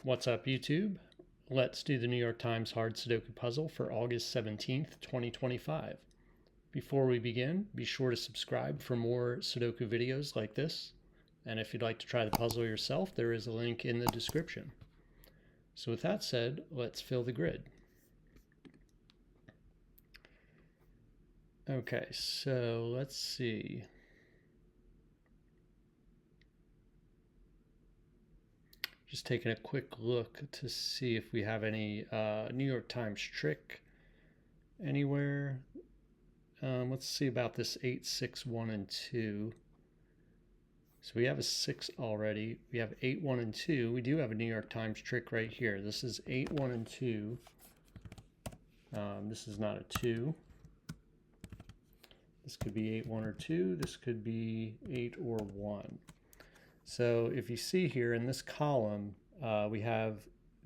What's up, YouTube? Let's do the New York Times hard Sudoku puzzle for August 17th, 2025. Before we begin, be sure to subscribe for more Sudoku videos like this. And if you'd like to try the puzzle yourself, there is a link in the description. So with that said, let's fill the grid. Okay, so let's see. Just taking a quick look to see if we have any New York Times Trick anywhere. Let's see about this 8, 6, 1, and 2. So we have a 6 already. We have 8, 1, and 2. We do have a New York Times Trick right here. This is 8, 1, and 2. This is not a 2. This could be 8, 1, or 2. This could be 8 or 1. So if you see here in this column, we have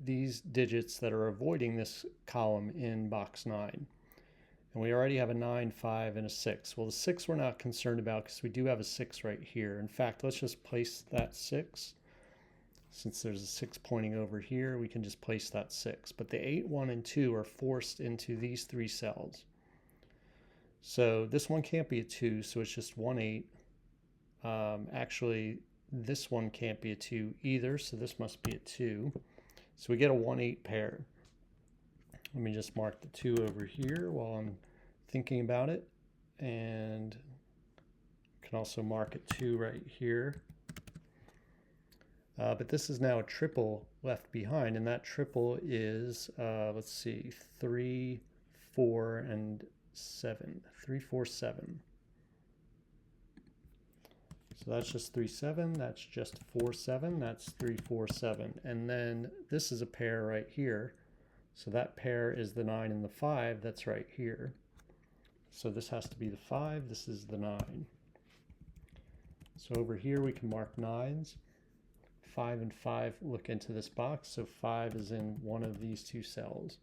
these digits that are avoiding this column in box 9. And we already have a 9, 5, and a 6. Well, the 6 we're not concerned about because we do have a 6 right here. In fact, let's just place that 6. Since there's a 6 pointing over here, we can just place that 6. But the 8, 1, and 2 are forced into these 3 cells. So this one can't be a 2, so it's just 1, 8. Actually, this one can't be a 2 either, so this must be a 2. So we get a 1, 8 pair. Let me just mark the 2 over here while I'm thinking about it. And can also mark a 2 right here. But this is now a triple left behind, and that triple is, let's see, 3, 4, and 7. 3, 4, 7. So that's just 3, 7. That's just 4, 7. That's 3, 4, 7. And then this is a pair right here. So that pair is the 9 and the 5 that's right here. So this has to be the 5, this is the 9. So over here we can mark 9s. 5 and 5 look into this box, so 5 is in one of these 2 cells.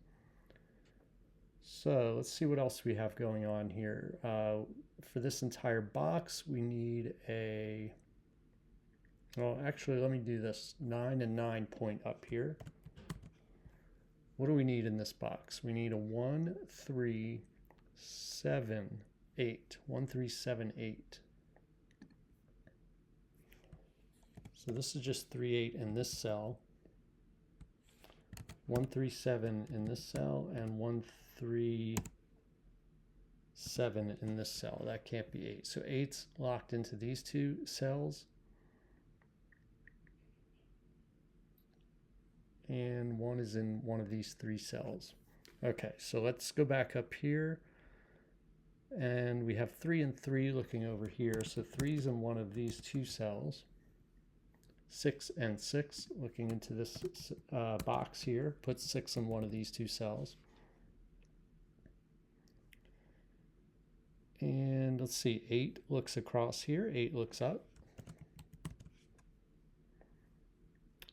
So let's see what else we have going on here. For this entire box, we need a, well, actually, let me do this. 9 and 9 point up here. What do we need in this box? We need a 1, 3, 7, 8. 1, 3, 7, 8. So this is just 3, 8 in this cell. 1, 3, 7 in this cell, and 1, 3, 7 in this cell. That can't be 8. So 8's locked into these 2 cells. And 1 is in one of these 3 cells. Okay, so let's go back up here. And we have 3 and 3 looking over here. So 3's in one of these 2 cells. 6 and 6 looking into this box here. Put 6 in one of these 2 cells. And let's see, 8 looks across here. 8 looks up.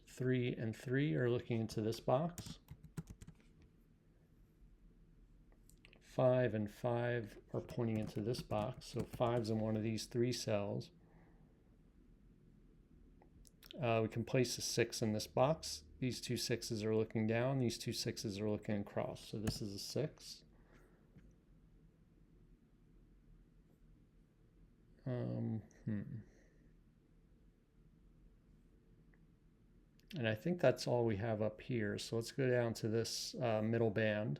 3 and 3 are looking into this box. 5 and 5 are pointing into this box. So 5's in one of these 3 cells. We can place a 6 in this box. These 2 6's are looking down. These 2 6's are looking across. So this is a 6. And I think that's all we have up here. So let's go down to this middle band.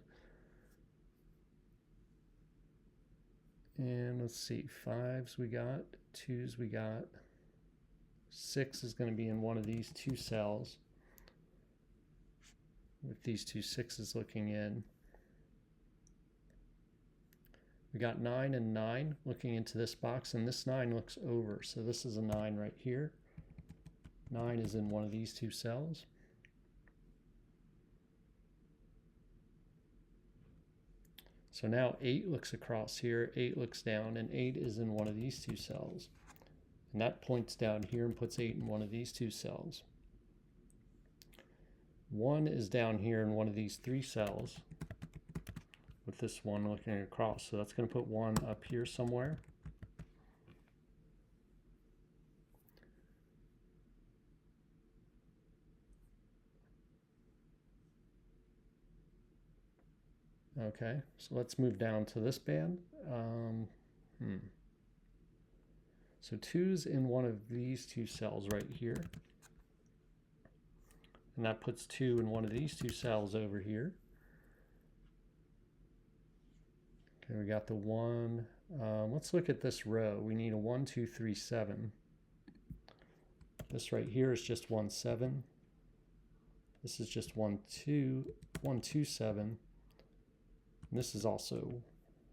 And let's see, 5's we got, 2's we got. 6 is going to be in one of these 2 cells with these 2 6's looking in. We got 9 and 9 looking into this box, and this 9 looks over. So this is a 9 right here. 9 is in one of these 2 cells. So now 8 looks across here, 8 looks down, and 8 is in one of these 2 cells. And that points down here and puts 8 in one of these 2 cells. 1 is down here in one of these 3 cells with this 1 looking across. So that's going to put 1 up here somewhere. Okay, so let's move down to this band. So 2's in one of these two cells right here. And that puts 2 in one of these two cells over here. Okay, we got the 1. Let's look at this row. We need a 1, 2, 3, 7. This right here is just 1, 7. This is just 1, 2, 1, 2, 7. And this is also,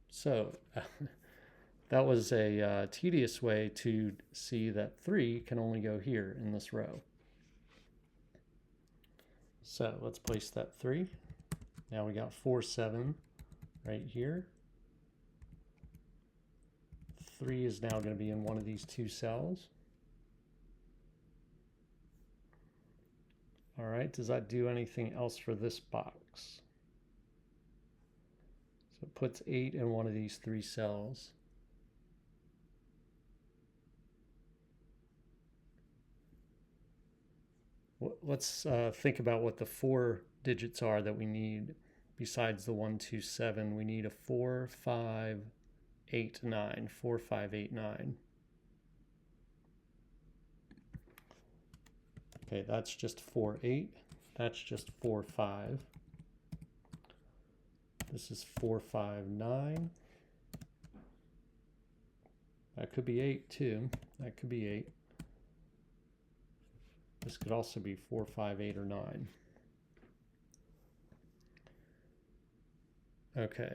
so that was a tedious way to see that 3 can only go here in this row. So let's place that 3. Now we got 4, 7 right here. 3 is now going to be in one of these two cells. All right, does that do anything else for this box? So it puts 8 in one of these 3 cells. Let's think about what the 4 digits are that we need besides the 1, 2, 7. We need a 4, 5, 8, 9. 4, 5, 8, 9. Okay, that's just 4, 8. That's just 4, 5. This is 4, 5, 9. That could be 8 too. That could be 8. This could also be 4, 5, 8, or 9. Okay.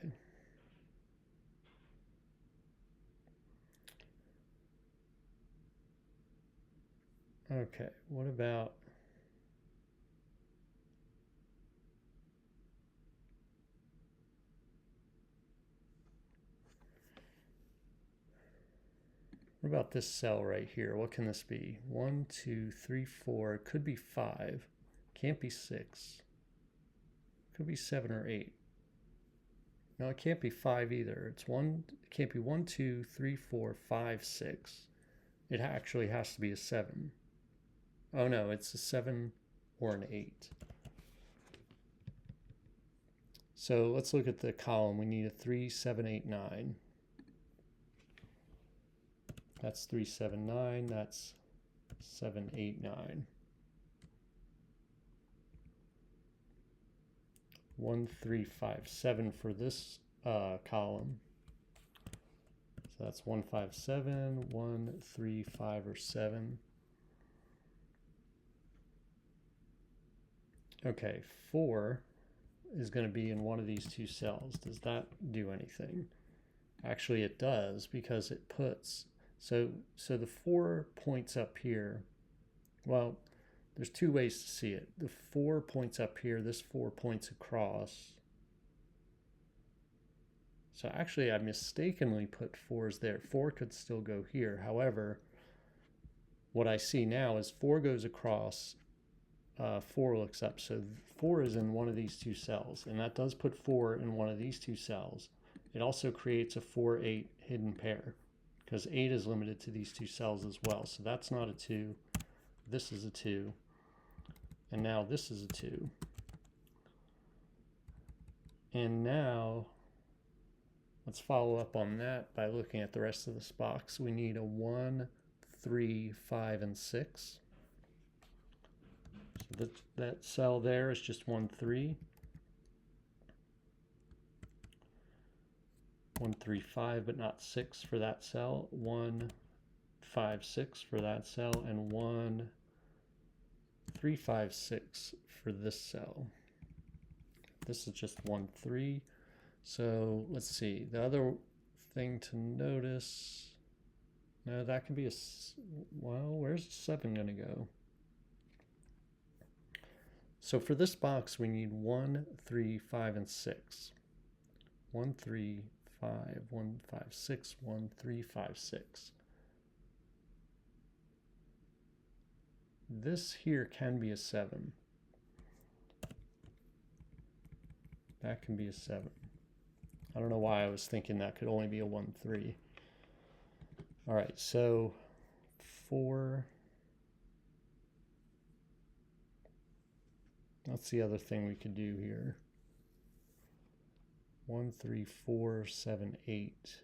Okay, what about this cell right here? What can this be? 1, 2, 3, 4. It could be 5. Can't be 6. Could be 7 or 8. No, it can't be 5 either. It's 1. It can't be 1, 2, 3, 4, 5, 6. It actually has to be a 7. Oh no, it's a 7 or an 8. So let's look at the column. We need a 3, 7, 8, 9. That's 3, 7, 9. That's 7, 8, 9. 1, 3, 5, 7 for this column. So that's 1, 5, 7, 1, 3, 5, or 7. Okay, 4 is going to be in one of these two cells. Does that do anything? Actually, it does, because it puts, so the 4 points up here. Well, there's 2 ways to see it. The 4 points up here, this 4 points across. So actually, I mistakenly put 4s there. 4 could still go here. However, what I see now is 4 goes across, 4 looks up. So 4 is in one of these two cells, and that does put 4 in one of these two cells. It also creates a 4, 8 hidden pair, because 8 is limited to these two cells as well. So that's not a 2. This is a 2. And now this is a 2. And now let's follow up on that by looking at the rest of this box. We need a 1, 3, 5, and 6. So that cell there is just 1, 3. 1, 3, 5, but not 6 for that cell. 1, 5, 6 for that cell, and 1, 3, 5, 6 for this cell. This is just 1, 3. So let's see. The other thing to notice, no, that can be a, well, where's 7 going to go? So for this box, we need 1, 3, 5, and 6. 1, 3, 5, 1, 5, 6, 1, 3, 5, 6. This here can be a 7. That can be a 7. I don't know why I was thinking that could only be a 1, 3. All right, so 4. That's the other thing we could do here. 1, 3, 4, 7, 8.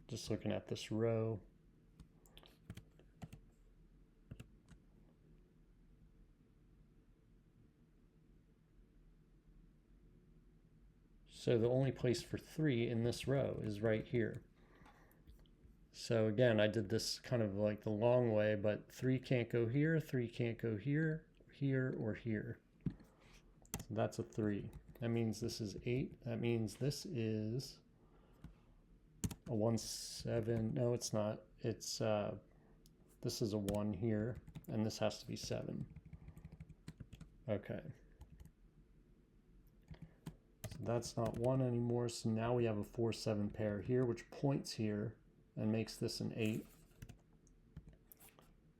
Just looking at this row. So the only place for 3 in this row is right here. So again, I did this kind of like the long way, but 3 can't go here, 3 can't go here, here, or here. So that's a 3. That means this is 8. That means this is a 1, 7. No, it's not. It's this is a 1 here, and this has to be 7. Okay. So that's not 1 anymore. So now we have a 4, 7 pair here, which points here and makes this an 8.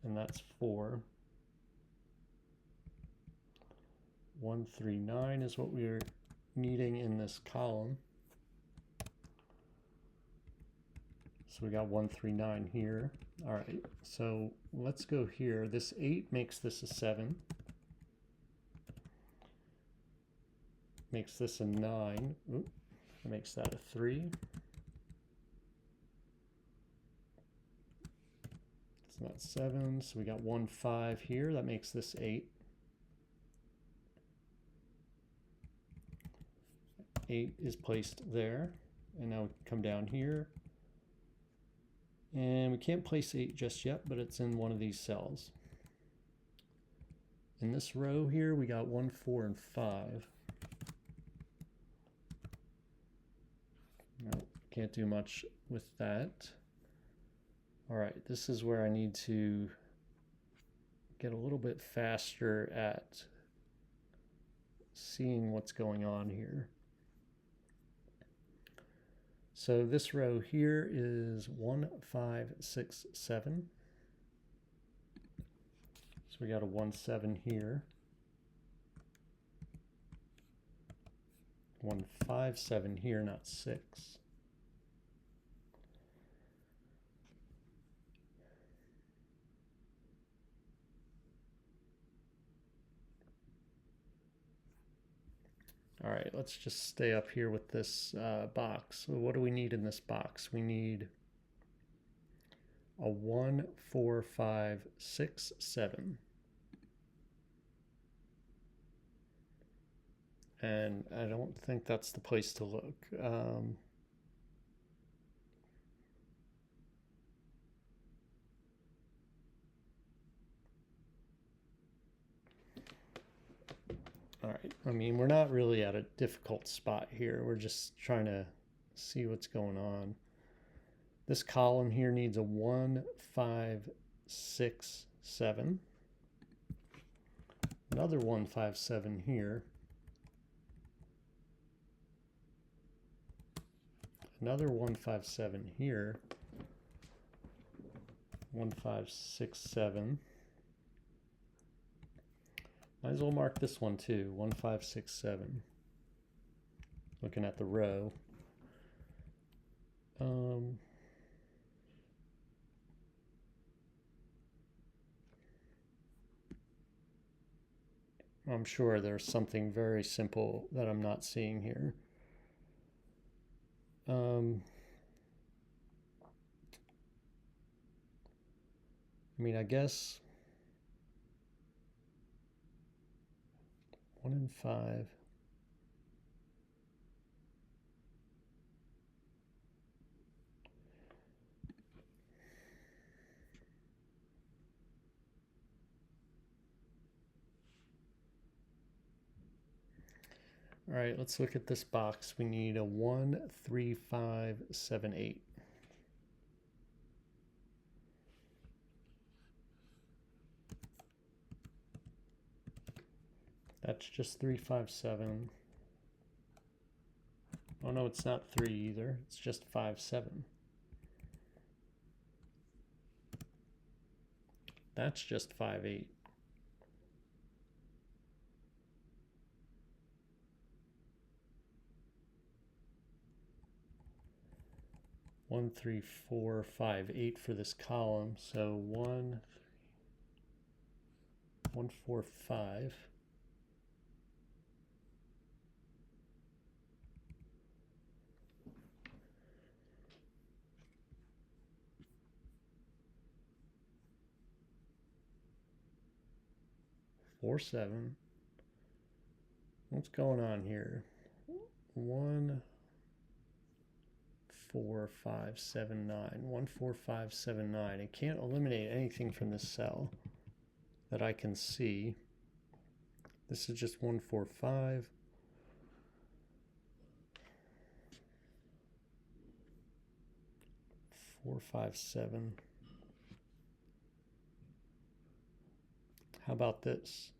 And that's 4. 1, 3, 9 is what we're needing in this column. So we got 1, 3, 9 here. All right, so let's go here. This 8 makes this a 7. Makes this a 9. Oop, makes that a 3. It's not 7, so we got 1, 5 here. That makes this 8. 8 is placed there. And now we come down here. And we can't place 8 just yet, but it's in one of these cells. In this row here, we got 1, 4, and 5. No, can't do much with that. All right, this is where I need to get a little bit faster at seeing what's going on here. So this row here is 1, 5, 6, 7. So we got a 1, 7 here. 1, 5, 7 here, not 6. All right, let's just stay up here with this box. So what do we need in this box? We need a 1, 4, 5, 6, 7. And I don't think that's the place to look. All right, I mean, we're not really at a difficult spot here. We're just trying to see what's going on. This column here needs a 1, 5, 6, 7. Another 1, 5, 7 here. Another 1, 5, 7 here. 1, 5, 6, 7. Might as well mark this one too. 1, 5, 6, 7. Looking at the row. I'm sure there's something very simple that I'm not seeing here. I mean, I guess 1 and 5. All right, let's look at this box. We need a 1, 3, 5, 7, 8. That's just 3, 5, 7. Oh no, it's not 3 either. It's just 5, 7. That's just 5, 8. One, 3, 4, 5, 8 for this column. So 1, 1, 4, 5. Four, 7. What's going on here? 1, 4, 5, 7, 9. 1, 4, 5, 7, 9. It can't eliminate anything from this cell that I can see. This is just 1, 4, 5. 4, 5, 7. How about this?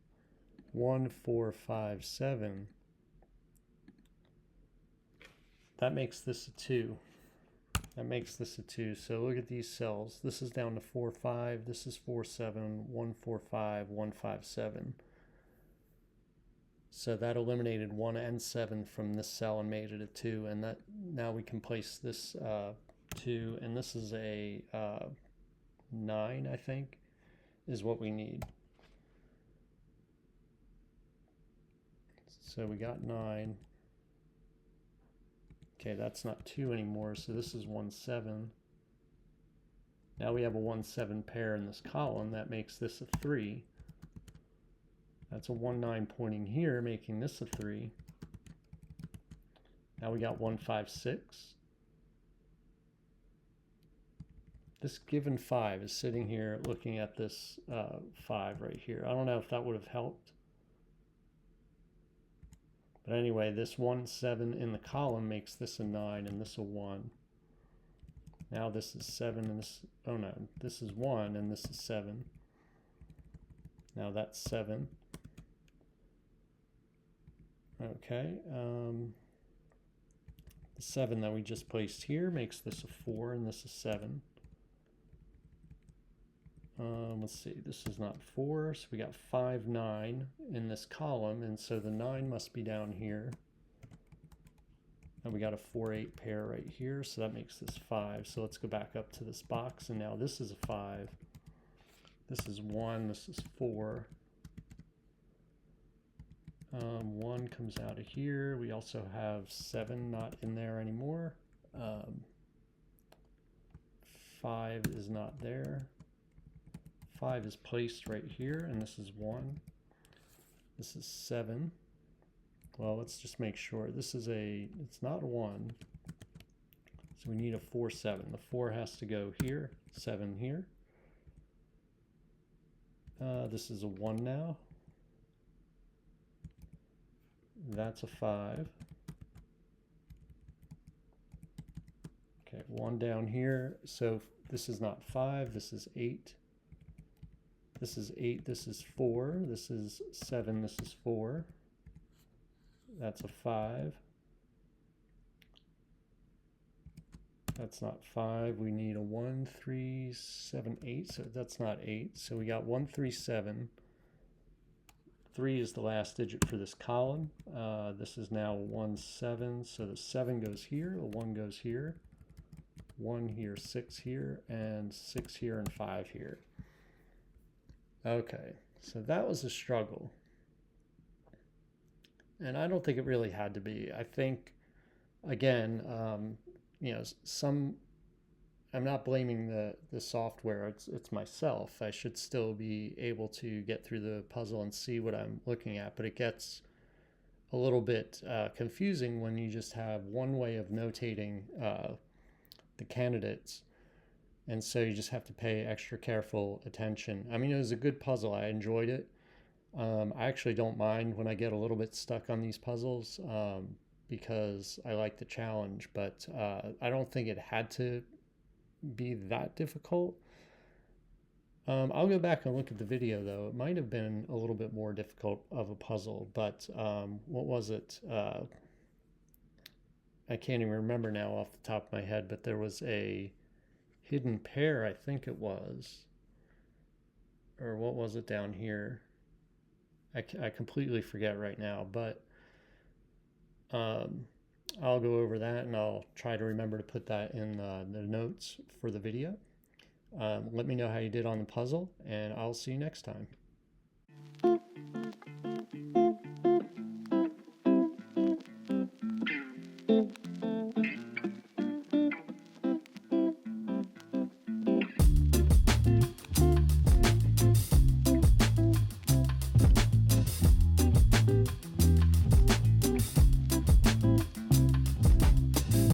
1, 4, 5, 7. That makes this a 2. That makes this a 2. So look at these cells. This is down to 4, 5. This is 4, 7. 1, 4, 5. 1, 5, 7. So that eliminated 1 and 7 from this cell and made it a 2. And that now we can place this 2. And this is a 9, I think, is what we need. So we got 9. Okay, that's not 2 anymore, so this is 1, 7. Now we have a 1, 7 pair in this column. That makes this a 3. That's a 1, 9 pointing here, making this a 3. Now we got 1, 5, 6. This given 5 is sitting here looking at this 5 right here. I don't know if that would have helped. But anyway, this 1, 7 in the column makes this a 9 and this a 1. Now this is 7 and this, oh no, this is 1 and this is 7. Now that's 7. Okay, the 7 that we just placed here makes this a 4 and this is 7. Let's see, this is not 4, so we got 5, 9 in this column, and so the 9 must be down here. And we got a 4, 8 pair right here, so that makes this 5. So let's go back up to this box, and now this is a 5. This is 1, this is 4. 1 comes out of here. We also have 7 not in there anymore. 5 is not there. 5 is placed right here, and this is 1. This is 7. Well, let's just make sure. This is a, it's not a 1. So we need a 4, 7. The 4 has to go here, 7 here. This is a 1 now. That's a 5. Okay, 1 down here. So this is not 5, this is 8. This is 8, this is 4, this is 7, this is 4. That's a 5. That's not 5. We need a 1, 3, 7, 8. So that's not 8. So we got 1, 3, 7. 3 is the last digit for this column. This is now 1, 7. So the 7 goes here, the 1 goes here, 1 here, 6 here, and 6 here, and 5 here. Okay, so that was a struggle. And I don't think it really had to be. I think, again, you know, I'm not blaming the software, it's myself. I should still be able to get through the puzzle and see what I'm looking at, but it gets a little bit confusing when you just have one way of notating the candidates. And so you just have to pay extra careful attention. I mean, it was a good puzzle. I enjoyed it. I actually don't mind when I get a little bit stuck on these puzzles because I like the challenge, but I don't think it had to be that difficult. I'll go back and look at the video though. It might have been a little bit more difficult of a puzzle, but what was it? I can't even remember now off the top of my head, but there was a hidden pair, I think it was, or what was it down here? I completely forget right now, but I'll go over that and I'll try to remember to put that in the notes for the video. Let me know how you did on the puzzle, and I'll see you next time.